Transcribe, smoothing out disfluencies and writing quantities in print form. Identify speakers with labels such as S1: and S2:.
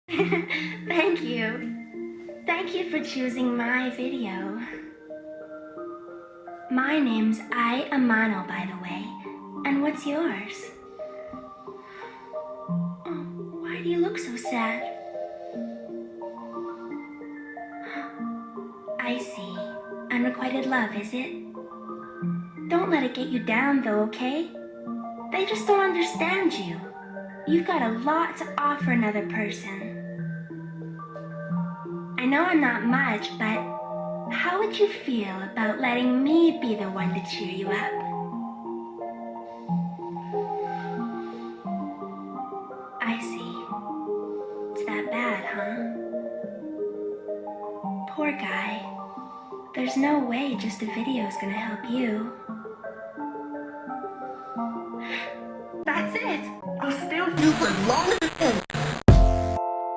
S1: Thank you. Thank you for choosing my video. My name's Ai Amano, by the way. And what's yours? Oh, why do you look so sad? I see. Unrequited love, is it? Don't let it get you down, though, okay? They just don't understand you. You've got a lot to offer another person. I know I'm not much, but how would you feel about letting me be the one to cheer you up? I see. It's that bad, huh? Poor guy. There's no way just a video's gonna help you.
S2: That's it. I'll stay with you for as long as